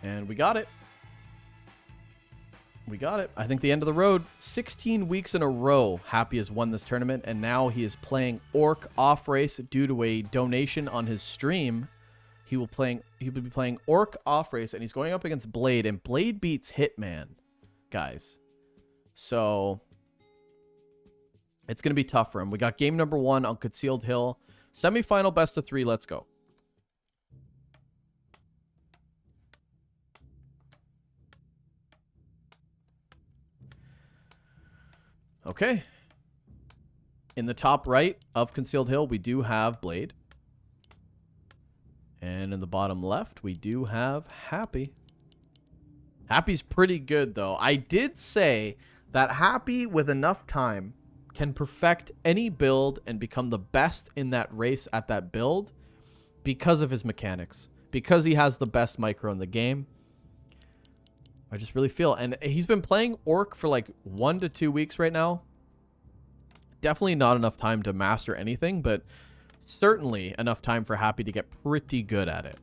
And we got it. We got it. I think the end of the road. 16 weeks in a row, Happy has won this tournament, and now he is playing Orc off race due to a donation on his stream. He will be playing Orc off race, and he's going up against Blade, and Blade beats Hitman, guys. So it's going to be tough for him. We got game number 1 on Concealed Hill. Semifinal best of 3. Let's go. Okay. In the top right of Concealed Hill, we do have Blade. And in the bottom left, we do have Happy. Happy's pretty good, though. I did say that Happy, with enough time, can perfect any build and become the best in that race at that build because of his mechanics. Because he has the best micro in the game. I just really feel, and he's been playing Orc for like 1 to 2 weeks right now. Definitely not enough time to master anything, but certainly enough time for Happy to get pretty good at it.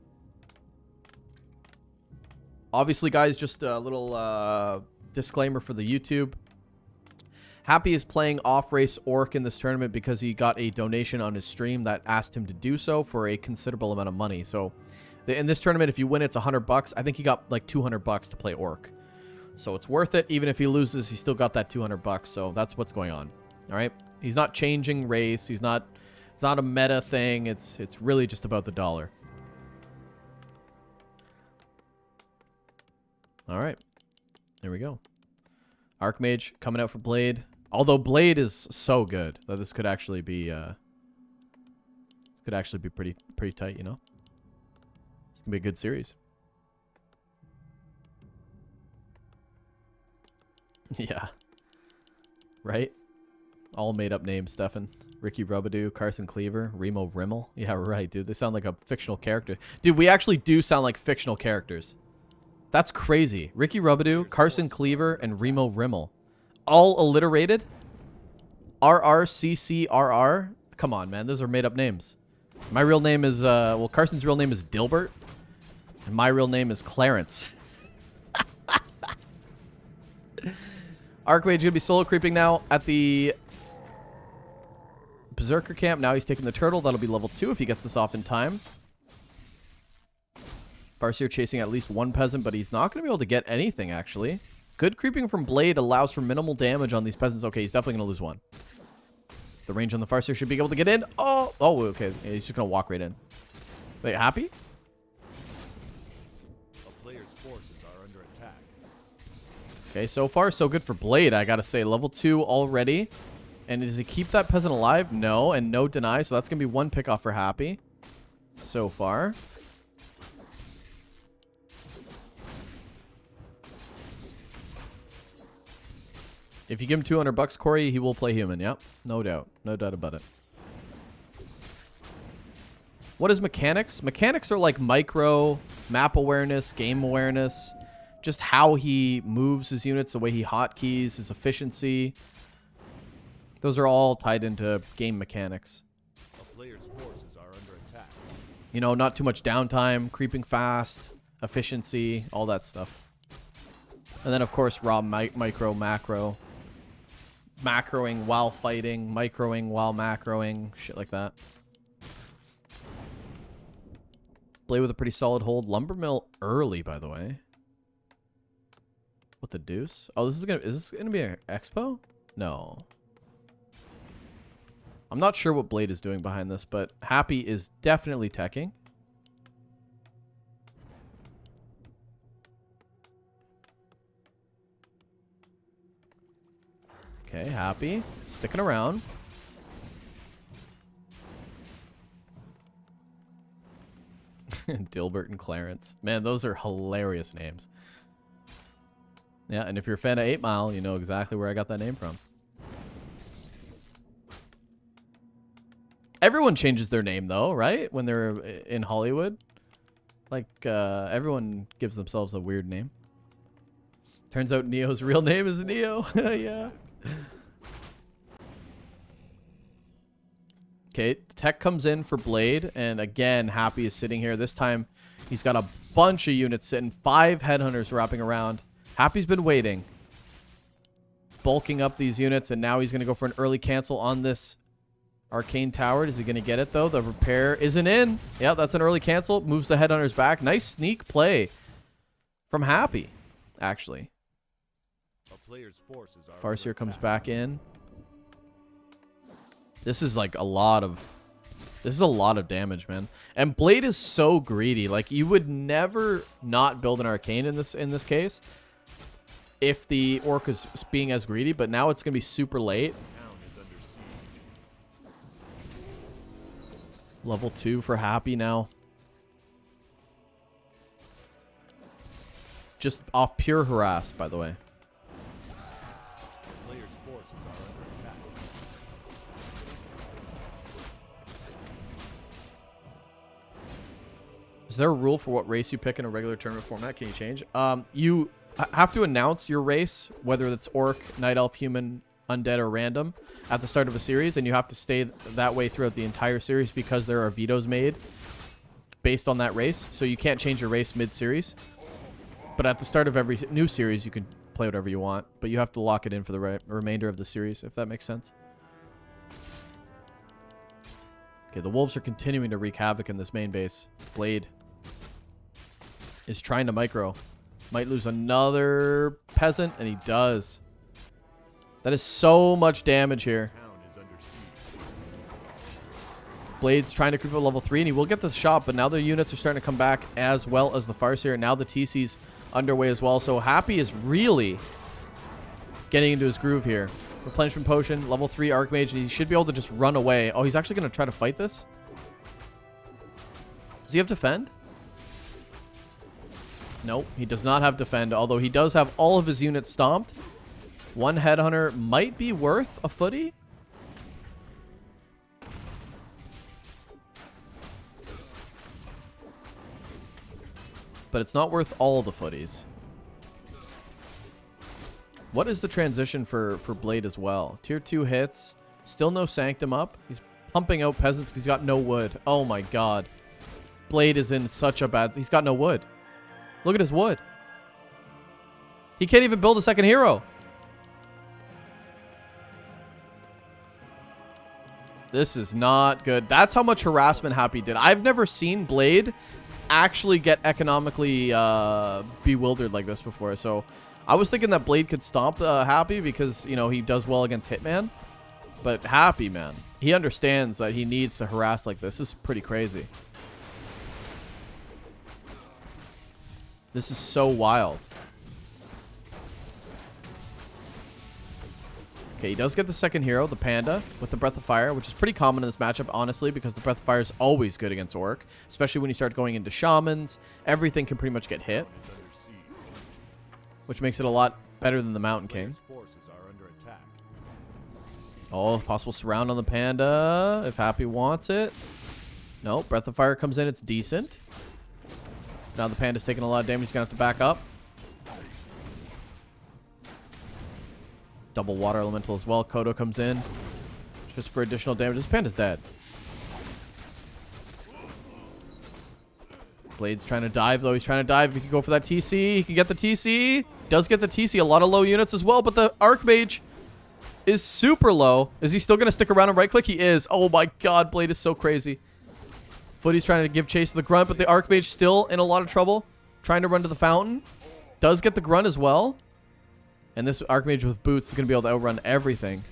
Obviously, guys, just a little disclaimer for the YouTube. Happy is playing off-race Orc in this tournament because he got a donation on his stream that asked him to do so for a considerable amount of money. So in this tournament, if you win, it's $100. I think he got like $200 to play Orc. So it's worth it. Even if he loses, he still got that $200. So that's what's going on. All right. He's not changing race. It's not a meta thing. It's really just about the dollar. All right. There we go. Archmage coming out for Blade. Although Blade is so good that this could actually be pretty tight, you know? It's gonna be a good series. Yeah. Right? All made up names, Stefan. Ricky Robidoux, Carson Cleaver, Remo Rimmel. Yeah, right, dude. They sound like a fictional character. Dude, we actually do sound like fictional characters. That's crazy. Ricky Robidoux, Carson Cleaver, and Remo Rimmel. All alliterated? RRCCRR? Come on, man. Those are made up names. My real name is, well, Carson's real name is Dilbert. And my real name is Clarence. Archmage going to be solo creeping now at the Berserker camp. Now he's taking the turtle. That'll be level 2 if he gets this off in time. Farseer chasing at least one peasant, but he's not going to be able to get anything, actually. Good creeping from Blade allows for minimal damage on these peasants. Okay, he's definitely going to lose one. The range on the Farseer should be able to get in. Oh, okay. He's just going to walk right in. Wait, Happy? A player's forces are under attack. Okay, so far so good for Blade, I got to say. Level 2 already. And does he keep that peasant alive? No, and no deny. So that's going to be one pick off for Happy so far. If you give him $200, Corey, he will play human. Yep, no doubt. No doubt about it. What is mechanics? Mechanics are like micro, map awareness, game awareness, just how he moves his units, the way he hotkeys, his efficiency. Those are all tied into game mechanics. A player's forces are under attack. You know, not too much downtime, creeping fast, efficiency, all that stuff. And then, of course, raw micro, macro. Macroing while fighting, microing while macroing, shit like that. Blade with a pretty solid hold. Lumber mill early, by the way. What the deuce? Oh, is this gonna be an expo? No. I'm not sure what Blade is doing behind this, but Happy is definitely teching. Okay, Happy. Sticking around. Dilbert and Clarence. Man, those are hilarious names. Yeah, and if you're a fan of 8 Mile, you know exactly where I got that name from. Everyone changes their name, though, right? When they're in Hollywood. Like, everyone gives themselves a weird name. Turns out Neo's real name is Neo. Yeah. Okay, tech comes in for Blade, and again, Happy is sitting here. This time, He's got a bunch of units sitting. 5 Headhunters wrapping around. Happy's been waiting. Bulking up these units, and now he's going to go for an early cancel on this Arcane Tower. Is he going to get it, though? The repair isn't in. Yeah, that's an early cancel. Moves the Headhunters back. Nice sneak play from Happy, actually. Farseer comes back in. This is like a lot of... This is a lot of damage, man. And Blade is so greedy. Like, you would never not build an Arcane in this case if the Orc is being as greedy, but now it's going to be super late. Level 2 for Happy now. Just off pure harass, by the way. Is there a rule for what race you pick in a regular tournament format? Can you change? You have to announce your race, whether it's Orc, Night Elf, Human, Undead, or Random, at the start of a series, and you have to stay that way throughout the entire series because there are vetoes made based on that race. So you can't change your race mid-series. But at the start of every new series, you can play whatever you want, but you have to lock it in for the remainder of the series, if that makes sense. Okay, the Wolves are continuing to wreak havoc in this main base. Blade is trying to micro. Might lose another peasant, and he does. That is so much damage here. Blade's trying to creep up level 3, and he will get the shot, but now the units are starting to come back as well as the Farseer. Now the TC's underway as well, so Happy is really getting into his groove here. Replenishment Potion, level 3 Archmage, and he should be able to just run away. Oh, he's actually going to try to fight this? Does he have Defend? Nope, he does not have Defend, although he does have all of his units stomped. One Headhunter might be worth a footy. But it's not worth all the footies. What is the transition for Blade as well? Tier 2 hits. Still no Sanctum up. He's pumping out peasants because he's got no wood. Oh my god. Blade is in such a bad... He's got no wood. Look at his wood. He can't even build a second hero. This is not good. That's how much harassment Happy did. I've never seen Blade actually get economically bewildered like this before. So I was thinking that Blade could stomp Happy because, you know, he does well against Hitman. But Happy, man, he understands that he needs to harass like this. This is pretty crazy. This is so wild. Okay, he does get the second hero, the Panda, with the Breath of Fire, which is pretty common in this matchup, honestly, because the Breath of Fire is always good against Orc, especially when you start going into Shamans. Everything can pretty much get hit, which makes it a lot better than the Mountain King. Oh, possible surround on the Panda, if Happy wants it. No, Breath of Fire comes in, it's decent. Now the Panda's taking a lot of damage, he's going to have to back up. Double Water Elemental as well. Kodo comes in just for additional damage. This Panda's dead. Blade's trying to dive, though. He's trying to dive. He can go for that TC. He can get the TC. Does get the TC. A lot of low units as well, but the Archmage is super low. Is he still going to stick around and right-click? He is. Oh my god, Blade is so crazy. Footy's trying to give chase to the Grunt, but the Archmage still in a lot of trouble. Trying to run to the fountain. Does get the Grunt as well. And this Archmage with boots is going to be able to outrun everything.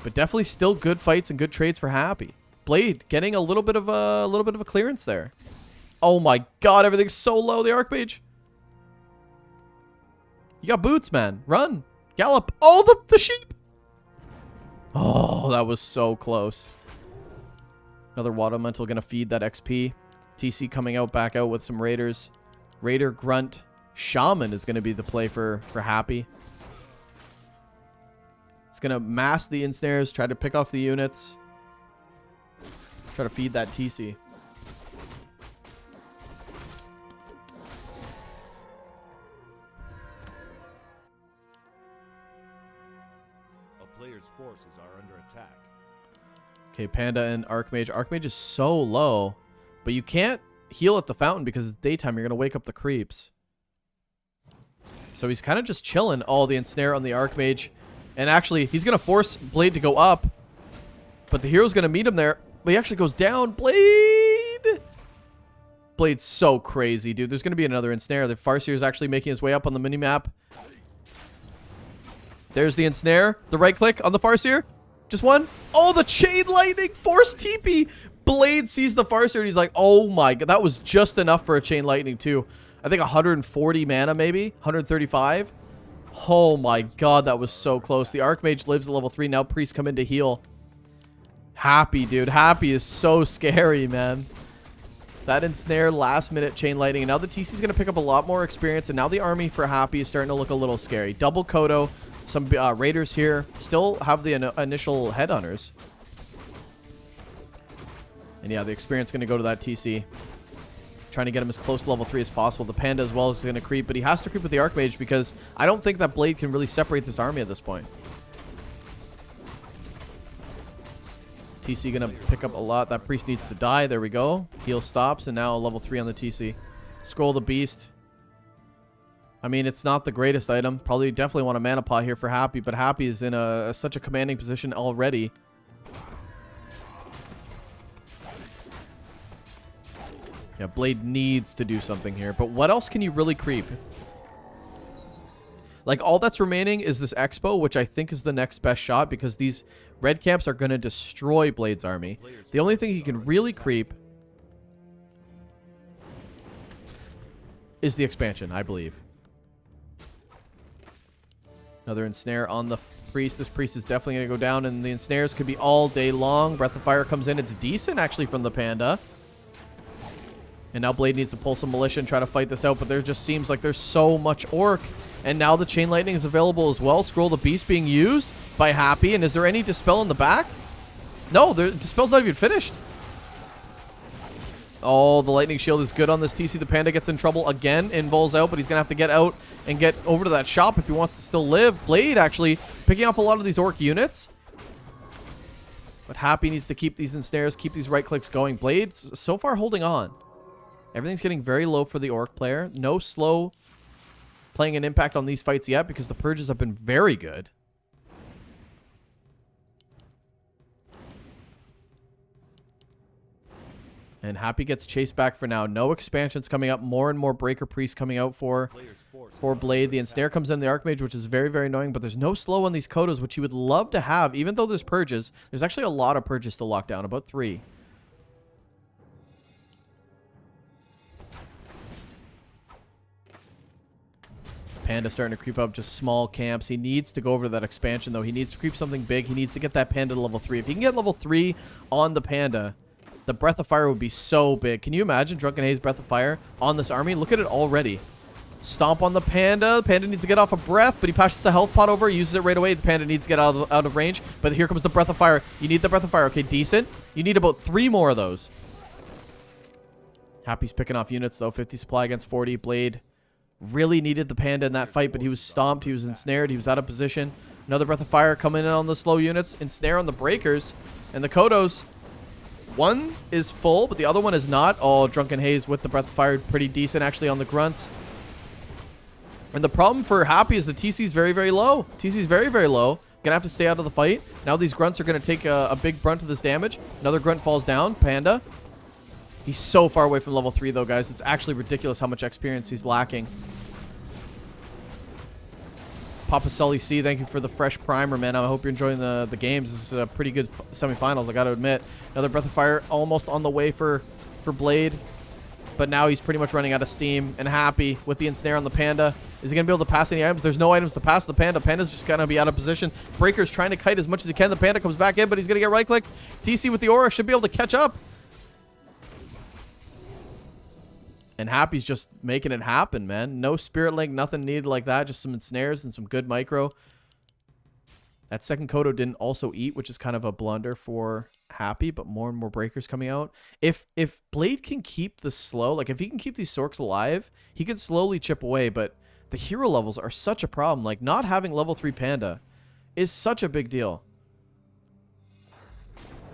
But definitely still good fights and good trades for Happy. Blade getting a little bit of a clearance there. Oh my god, everything's so low, the Archmage. You got boots, man. Run. Gallop. Oh, the sheep. Oh, that was so close. Another Water Elemental going to feed that XP. TC coming out, back out with some Raiders. Raider, Grunt, Shaman is going to be the play for Happy. He's going to mass the ensnares, try to pick off the units. Try to feed that TC. A player's forces are under attack. Okay, Panda and Archmage. Archmage is so low, but you can't heal at the fountain because it's daytime. You're going to wake up the creeps. So he's kind of just chilling. Oh, the ensnare on the Archmage. And actually, he's going to force Blade to go up. But the hero's going to meet him there. But he actually goes down. Blade! Blade's so crazy, dude. There's going to be another ensnare. The Farseer is actually making his way up on the minimap. There's the ensnare. The right click on the Farseer. Just one. Oh, the chain lightning. Force TP. Blade sees the Farseer and he's like, oh my god. That was just enough for a chain lightning too. I think 140 mana maybe. 135. Oh my god, that was so close. The Archmage lives at level 3. Now priests come in to heal. Happy, dude. Happy is so scary, man. That ensnare, last minute chain lightning. And now the TC's going to pick up a lot more experience. And now the army for Happy is starting to look a little scary. Double Kodo. Some raiders here. Still have the initial headhunters. And yeah, the experience going to go to that TC. Trying to get him as close to level 3 as possible. The Panda as well is going to creep. But he has to creep with the Archmage because I don't think that Blade can really separate this army at this point. TC going to pick up a lot. That priest needs to die. There we go. Heal stops. And now level 3 on the TC. Scroll the Beast. I mean, it's not the greatest item. Probably definitely want a mana pot here for Happy. But Happy is in such a commanding position already. Yeah, Blade needs to do something here. But what else can you really creep? Like, all that's remaining is this Expo, which I think is the next best shot because these red camps are going to destroy Blade's army. The only thing he can really creep is the expansion, I believe. Another ensnare on the priest. This priest is definitely going to go down, and the ensnares could be all day long. Breath of Fire comes in. It's decent, actually, from the Panda. And now Blade needs to pull some militia and try to fight this out, but there just seems like there's so much orc. And now the chain lightning is available as well. Scroll the Beast being used by Happy. And is there any Dispel in the back? No, the Dispel's not even finished. Oh, the lightning shield is good on this TC. The Panda gets in trouble again. Invol's out, but he's going to have to get out and get over to that shop if he wants to still live. Blade actually picking off a lot of these orc units. But Happy needs to keep these ensnares, keep these right clicks going. Blade's so far holding on. Everything's getting very low for the orc player. No slow playing an impact on these fights yet because the purges have been very good. And Happy gets chased back for now. No expansions coming up. More and more Breaker Priests coming out for Blade. The ensnare comes in the Archmage, which is very, very annoying. But there's no slow on these Kodos, which you would love to have. Even though there's purges. There's actually a lot of purges to lock down. About 3. Panda starting to creep up just small camps. He needs to go over to that expansion, though. He needs to creep something big. He needs to get that Panda to level 3. If he can get level 3 on the Panda, the Breath of Fire would be so big. Can you imagine Drunken Haze Breath of Fire on this army? Look at it already. Stomp on the Panda. The Panda needs to get off a breath, but he passes the health pot over, uses it right away. The Panda needs to get out of range, but here comes the Breath of Fire. You need the Breath of Fire. Okay, decent. You need about 3 more of those. Happy's picking off units, though. 50 supply against 40. Blade really needed the Panda in that fight, but he was stomped. He was ensnared. He was out of position. Another Breath of Fire coming in on the slow units. Ensnare on the Breakers. And the Kodos. One is full, but the other one is not. Oh, Drunken Haze with the Breath of Fire. Pretty decent, actually, on the Grunts. And the problem for Happy is the TC's very, very low. TC's very, very low. Gonna have to stay out of the fight. Now these Grunts are gonna take a big brunt of this damage. Another Grunt falls down. Panda. He's so far away from level 3, though, guys. It's actually ridiculous how much experience he's lacking. Papa Sully C, thank you for the fresh primer, man. I hope you're enjoying the games. This is a pretty good semifinals, I got to admit. Another Breath of Fire almost on the way for Blade. But now he's pretty much running out of steam. And Happy with the ensnare on the Panda. Is he going to be able to pass any items? There's no items to pass the Panda. Panda's just going to be out of position. Breaker's trying to kite as much as he can. The Panda comes back in, but he's going to get right-click. TC with the Aura should be able to catch up. And Happy's just making it happen, man. No Spirit Link, nothing needed like that. Just some ensnares and some good micro. That second Kodo didn't also eat, which is kind of a blunder for Happy, but more and more Breakers coming out. If Blade can keep the slow, like if he can keep these Sorks alive, he can slowly chip away, but the hero levels are such a problem. Like, not having level 3 Panda is such a big deal.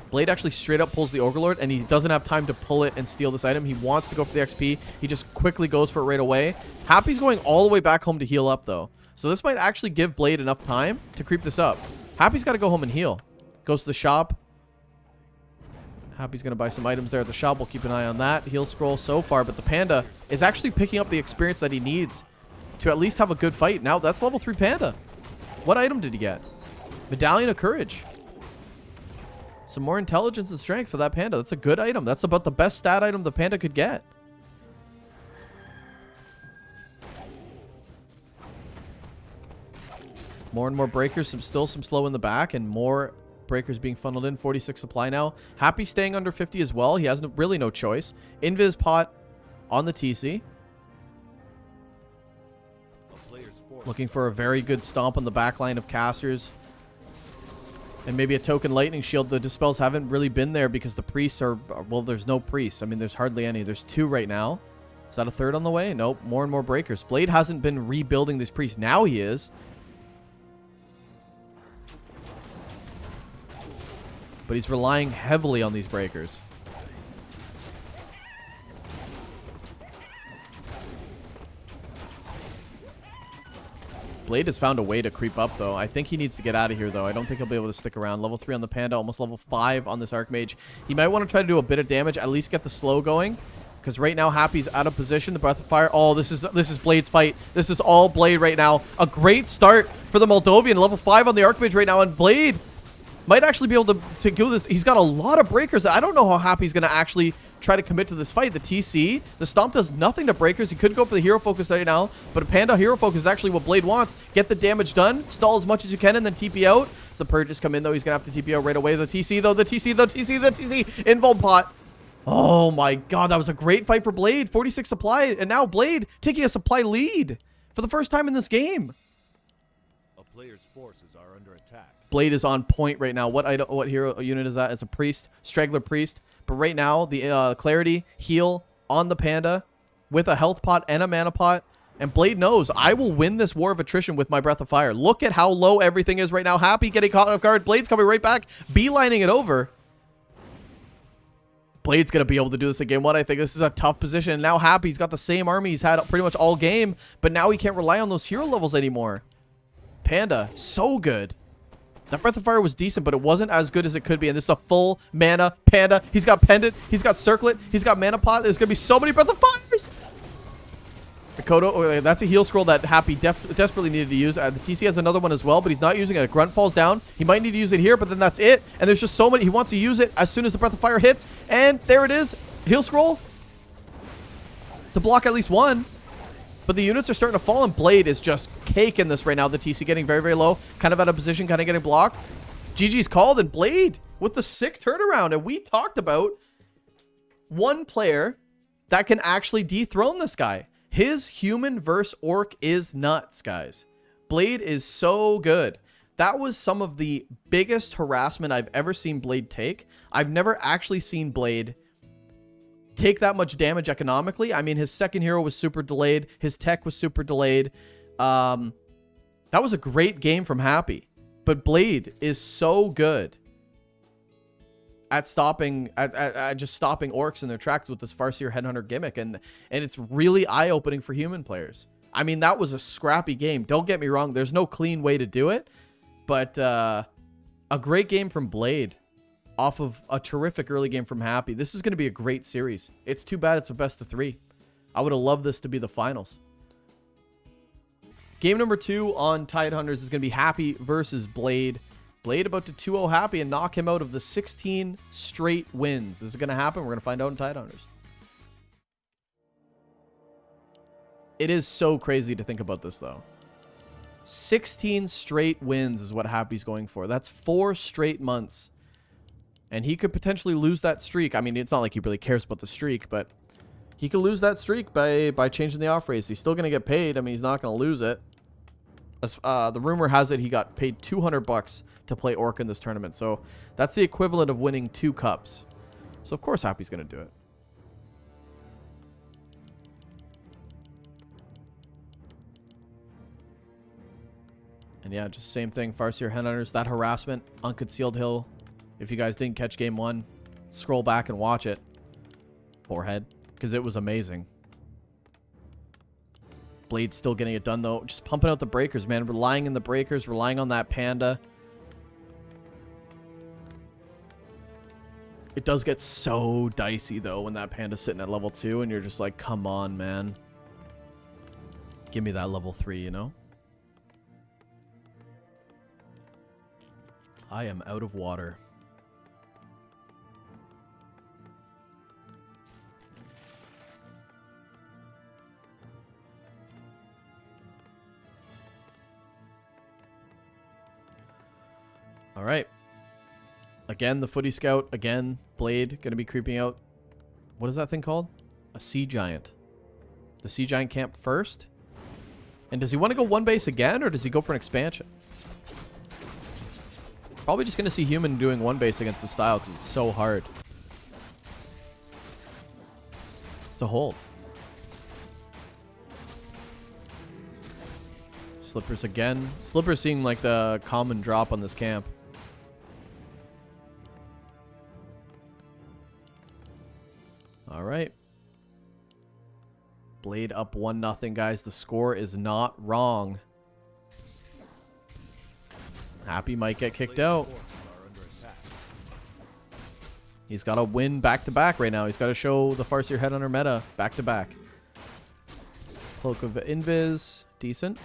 Blade actually straight up pulls the Overlord, and he doesn't have time to pull it and steal this item. He wants to go for the XP. He just quickly goes for it right away. Happy's going all the way back home to heal up, though. So this might actually give Blade enough time to creep this up. Happy's got to go home and heal. Goes to the shop. Happy's going to buy some items there at the shop. We'll keep an eye on that. Heal scroll so far, but the Panda is actually picking up the experience that he needs to at least have a good fight. Now, that's level 3 Panda. What item did he get? Medallion of Courage. Some more intelligence and strength for that Panda. That's a good item. That's about the best stat item the Panda could get. More and more breakers. Still some slow in the back, and more breakers being funneled in. 46 supply now. Happy staying under 50 as well. He has really no choice. Invis pot on the TC. Looking for a very good stomp on the back line of casters. And maybe a token lightning shield. The dispels haven't really been there because the priests are... Well, there's no priests. I mean, there's hardly any. There's 2 right now. Is that a 3rd on the way? Nope. More and more breakers. Blade hasn't been rebuilding these priests. Now he is. But he's relying heavily on these breakers. Blade has found a way to creep up, though. I think he needs to get out of here, though. I don't think he'll be able to stick around. Level 3 on the Panda, almost level 5 on this Archmage. He might want to try to do a bit of damage, at least get the slow going. Because right now, Happy's out of position. The Breath of Fire. Oh, this is Blade's fight. This is all Blade right now. A great start for the Moldovan. Level 5 on the Archmage right now. And Blade might actually be able to do this. He's got a lot of breakers. I don't know how Happy's going to actually try to commit to this fight. The TC, the Stomp does nothing to breakers. He could go for the Hero Focus right now, but a Panda Hero Focus is actually what Blade wants. Get the damage done, stall as much as you can, and then TP out. The Purges come in, though. He's going to have to TP out right away. The TC, though. The TC. Invuln pot. Oh, my God. That was a great fight for Blade. 46 supply, and now Blade taking a supply lead for the first time in this game. A player's forces are under attack. Blade is on point right now. What hero unit is that? It's a priest, Straggler priest. But right now, the clarity heal on the Panda with a health pot and a mana pot. And Blade knows, I will win this war of attrition with my Breath of Fire. Look at how low everything is right now. Happy getting caught off guard. Blade's coming right back, beelining it over. Blade's going to be able to do this again. I think this is a tough position. Now Happy's got the same army he's had pretty much all game. But now he can't rely on those hero levels anymore. Panda, so good. That Breath of Fire was decent, but it wasn't as good as it could be. And this is a full mana Panda. He's got Pendant. He's got Circlet. He's got Mana Pot. There's going to be so many Breath of Fires. Kodo, that's a heal scroll that Happy desperately needed to use. The TC has another one as well, but he's not using it. Grunt falls down. He might need to use it here, but then that's it. And there's just so many. He wants to use it as soon as the Breath of Fire hits. And there it is. Heal scroll to block at least one. But the units are starting to fall, and Blade is just caking this right now. The TC getting very, very low. Kind of out of position, kind of getting blocked. GG's called, and Blade with the sick turnaround. And we talked about one player that can actually dethrone this guy. His human versus orc is nuts, guys. Blade is so good. That was some of the biggest harassment I've ever seen Blade take. I've never actually seen Blade take that much damage economically. I mean, his second hero was super delayed. His tech was super delayed. That was a great game from Happy. But Blade is so good at stopping, at just stopping orcs in their tracks with this Farseer Headhunter gimmick. And it's really eye-opening for human players. I mean, that was a scrappy game. Don't get me wrong. There's no clean way to do it. But a great game from Blade off of a terrific early game from Happy. This is going to be a great series. It's too bad it's a best of 3. I would have loved this to be the finals. Game number 2 on Tidehunters is going to be Happy versus Blade. Blade about to 2-0 Happy and knock him out of the 16 straight wins. Is it going to happen? We're going to find out in Tidehunters. It is so crazy to think about this, though. 16 straight wins is what Happy's going for. That's 4 straight months. And he could potentially lose that streak. I mean, it's not like he really cares about the streak, but he could lose that streak by changing the off race. He's still going to get paid. I mean, he's not going to lose it. The rumor has it he got paid $200 to play Orc in this tournament. So that's the equivalent of winning 2 cups. So, of course, Happy's going to do it. And yeah, just same thing. Farseer Headhunters, that harassment, unconcealed hill. If you guys didn't catch game 1, scroll back and watch it. Forehead. Because it was amazing. Blade's still getting it done, though. Just pumping out the breakers, man. Relying in the breakers. Relying on that panda. It does get so dicey, though, when that panda's sitting at level 2. And you're just like, come on, man. Give me that level 3, you know? I am out of water. All right. Again, the footy scout. Again, Blade going to be creeping out. What is that thing called? A sea giant. The sea giant camp first. And does he want to go one base again, or does he go for an expansion? Probably just going to see human doing one base against the style because it's so hard to hold. Slippers again. Slippers seem like the common drop on this camp. All right. Blade up 1-0, guys. The score is not wrong. Happy might get kicked out. He's got to win back-to-back right now. He's got to show the Farseer Headhunter meta back-to-back. Cloak of Invis. Decent.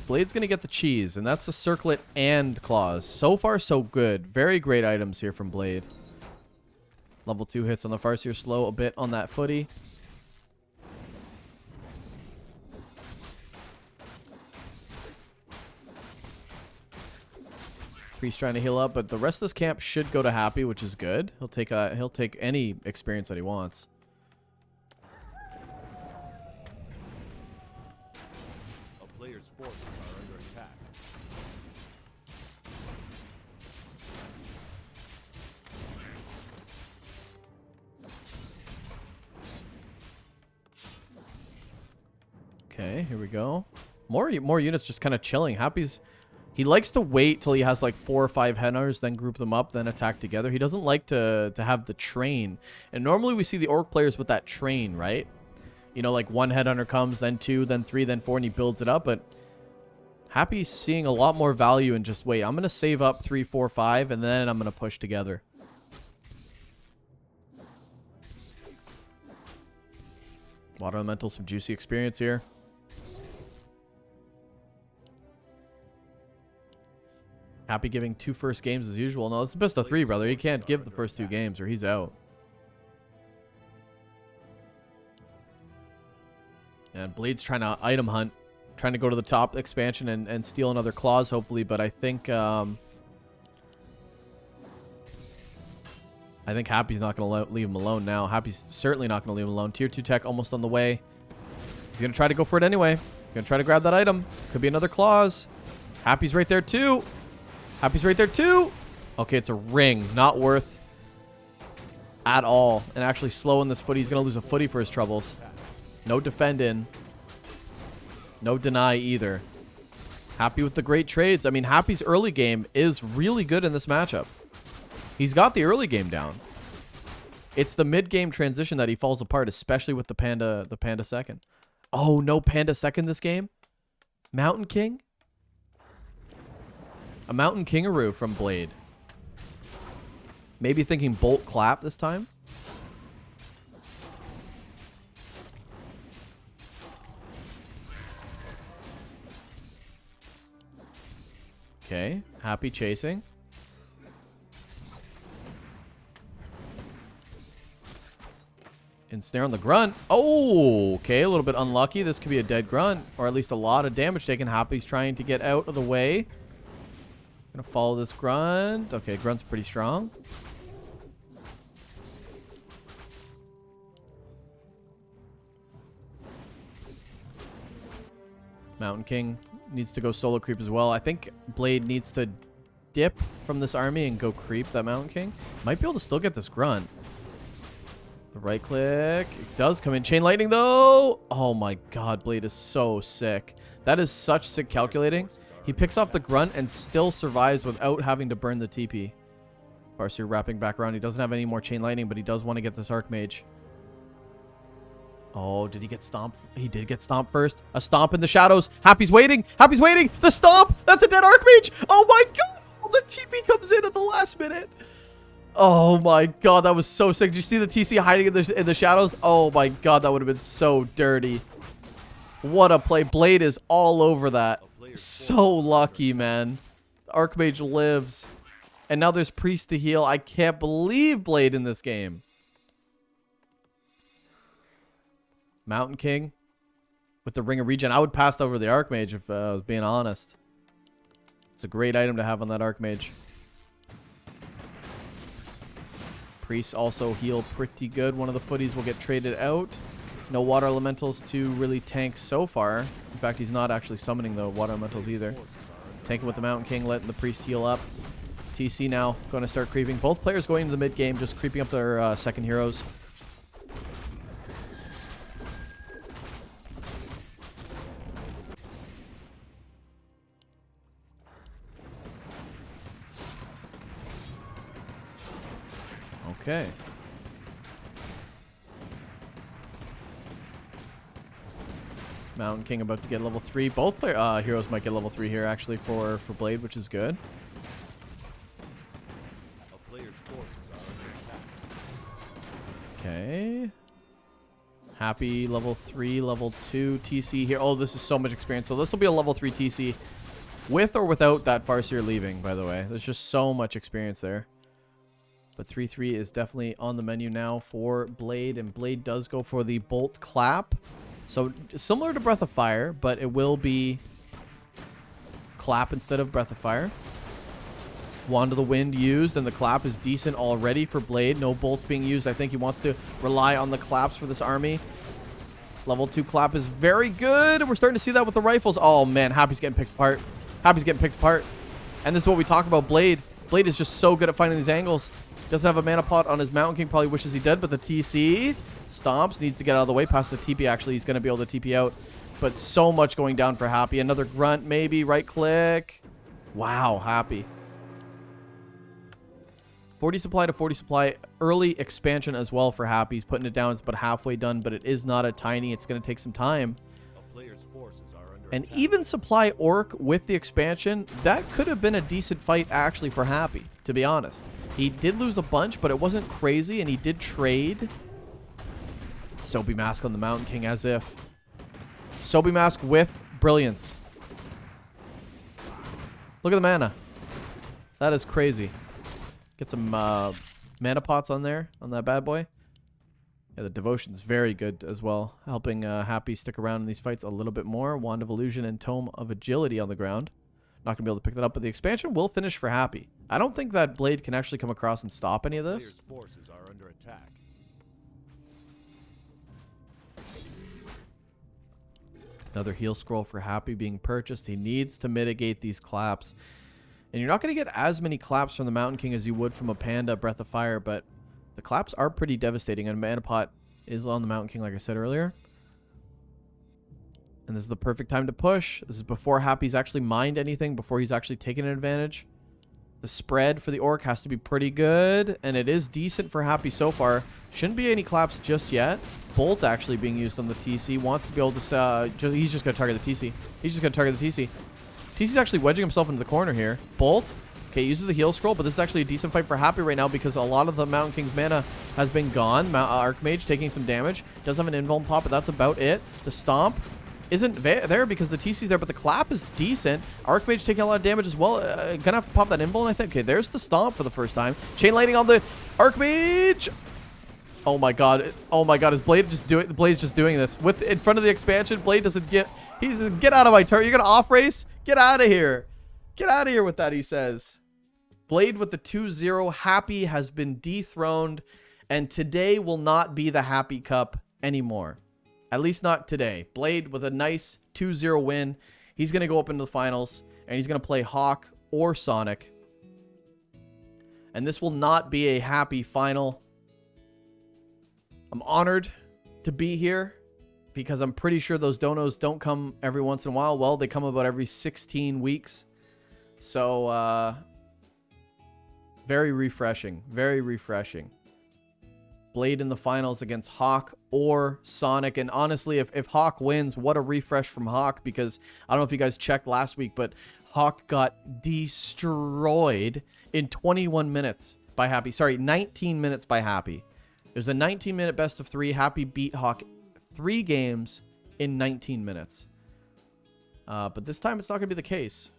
Blade's going to get the cheese, and that's the circlet and claws. So far, so good. Very great items here from Blade. Level 2 hits on the Farseer. Slow a bit on that footy. Priest trying to heal up, but the rest of this camp should go to Happy, which is good. He'll take any experience that he wants. A player's forces are under attack. Okay, here we go. More units just kind of chilling. He likes to wait till he has like 4 or 5 headhunters, then group them up, then attack together. He doesn't like to have the train. And normally we see the orc players with that train, right? You know, like 1 headhunter comes, then 2, then 3, then 4, and he builds it up. But Happy's seeing a lot more value in just, wait, I'm going to save up 3, 4, 5, and then I'm going to push together. Water Elemental, some juicy experience here. Happy giving 2 first games as usual. No, it's the best of 3, brother. He can't give the first 2 games or he's out. And Blade's trying to item hunt. Trying to go to the top expansion and steal another claws, hopefully. But I think Happy's not going to leave him alone now. Happy's certainly not going to leave him alone. Tier 2 tech almost on the way. He's going to try to go for it anyway. Going to try to grab that item. Could be another claws. Happy's right there too. Happy's right there too. Okay, it's a ring. Not worth at all. And actually slowing this footy. He's going to lose a footy for his troubles. No defend in. No deny either. Happy with the great trades. I mean, Happy's early game is really good in this matchup. He's got the early game down. It's the mid-game transition that he falls apart, especially with the panda second. Oh, no panda second this game? Mountain King? A Mountain Kingaroo from Blade. Maybe thinking Bolt Clap this time. Okay, Happy chasing. Ensnare on the grunt. Oh, okay, a little bit unlucky. This could be a dead grunt, or at least a lot of damage taken. Happy's trying to get out of the way. Gonna follow this grunt. Okay, grunt's pretty strong. Mountain King needs to go solo creep as well. I think Blade needs to dip from this army and go creep that Mountain King. Might be able to still get this grunt. The right click. It does come in. Chain lightning though. Oh my god, Blade is so sick. That is such sick calculating. He picks off the grunt and still survives without having to burn the TP. CORSAIR wrapping back around. He doesn't have any more chain lightning, but he does want to get this Archmage. Oh, did he get stomped? He did get stomped first. A stomp in the shadows. Happy's waiting. Happy's waiting. The stomp. That's a dead Archmage. Oh my god. The TP comes in at the last minute. Oh my god, that was so sick. Did you see the TC hiding in the shadows? Oh my god, that would have been so dirty. What a play. Blade is all over that. So lucky, man. Archmage lives. And now there's Priest to heal. I can't believe Blade in this game. Mountain King with the Ring of Regen. I would pass over the Archmage if I was being honest. It's a great item to have on that Archmage. Priests also heal pretty good. One of the footies will get traded out. No water elementals to really tank so far. In fact, he's not actually summoning the water elementals either. Tanking with the Mountain King, letting the Priest heal up. TC now going to start creeping. Both players going into the mid game, just creeping up their second heroes. Okay. Mountain King about to get level 3. Both heroes might get level 3 here, actually, for Blade, which is good. A player's forces are under attack. Okay. Happy level 3, level 2 TC here. Oh, this is so much experience. So this will be a level 3 TC with or without that Farseer leaving, by the way. There's just so much experience there. But 3-3 is definitely on the menu now for Blade, and Blade does go for the Bolt Clap. So similar to Breath of Fire, but it will be Clap instead of Breath of Fire. Wand of the Wind used, and the Clap is decent already for Blade. No bolts being used. I think he wants to rely on the claps for this army. Level 2 Clap is very good. We're starting to see that with the rifles. Oh man, Happy's getting picked apart. Happy's getting picked apart. And this is what we talk about Blade. Blade is just so good at finding these angles. Doesn't have a mana pot on his Mountain King. Probably wishes he did, but the TC stomps. Needs to get out of the way. Past the TP, actually. He's going to be able to TP out. But so much going down for Happy. Another grunt, maybe. Right click. Wow, Happy. 40 supply to 40 supply. Early expansion as well for Happy. He's putting it down. It's about halfway done, but it is not a tiny. It's going to take some time. A player's forces are under And attack. even supply Orc with the expansion, that could have been a decent fight actually for Happy, to be honest. He did lose a bunch, but it wasn't crazy, and he did trade. Soapy Mask on the Mountain King, as if. Soapy Mask with Brilliance. Look at the mana. That is crazy. Get some mana pots on there, on that bad boy. Yeah, the Devotion's very good as well, helping Happy stick around in these fights a little bit more. Wand of Illusion and Tome of Agility on the ground. Not going to be able to pick that up, but the expansion will finish for Happy. I don't think that Blade can actually come across and stop any of this. Player's forces are under attack. Another heal scroll for Happy being purchased. He needs to mitigate these claps. And you're not going to get as many claps from the Mountain King as you would from a Panda Breath of Fire, but the claps are pretty devastating, and Mana Pot is on the Mountain King, like I said earlier. And this is the perfect time to push. This is before Happy's actually mined anything, before he's actually taken an advantage. The spread for the Orc has to be pretty good, and it is decent for Happy so far. Shouldn't be any claps just yet. Bolt actually being used on the TC. Wants to be able to... he's just going to target the TC. He's just going to target the TC. TC's actually wedging himself into the corner here. Bolt. Okay, uses the heal scroll, but this is actually a decent fight for Happy right now because a lot of the Mountain King's mana has been gone. Archmage taking some damage. Does have an invuln pop, but that's about it. The Stomp isn't there because the TC's there, but the Clap is decent. Archmage taking a lot of damage as well. Gonna have to pop that invuln, I think. Okay, there's the Stomp for the first time. Chain lightning on the Archmage. Oh my god. Oh my god, is Blade just doing... The Blade's just doing this. In front of the expansion, Blade doesn't get... He's... Get out of my turret. You're gonna off-race? Get out of here. Get out of here with that, he says. Blade with the 2-0. Happy has been dethroned. And today will not be the Happy Cup anymore. At least not today. Blade with a nice 2-0 win. He's going to go up into the finals. And he's going to play Hawk or Sonic. And this will not be a Happy final. I'm honored to be here. because I'm pretty sure those donos don't come every once in a while. Well, they come about every 16 weeks. So, very refreshing. Very refreshing. Blade in the finals against Hawk or Sonic. And honestly, if Hawk wins, what a refresh from Hawk, because I don't know if you guys checked last week, but Hawk got destroyed in 21 minutes by Happy. Sorry, 19 minutes by Happy. It was a 19-minute best of 3. Happy beat Hawk 3 games in 19 minutes. But this time it's not going to be the case.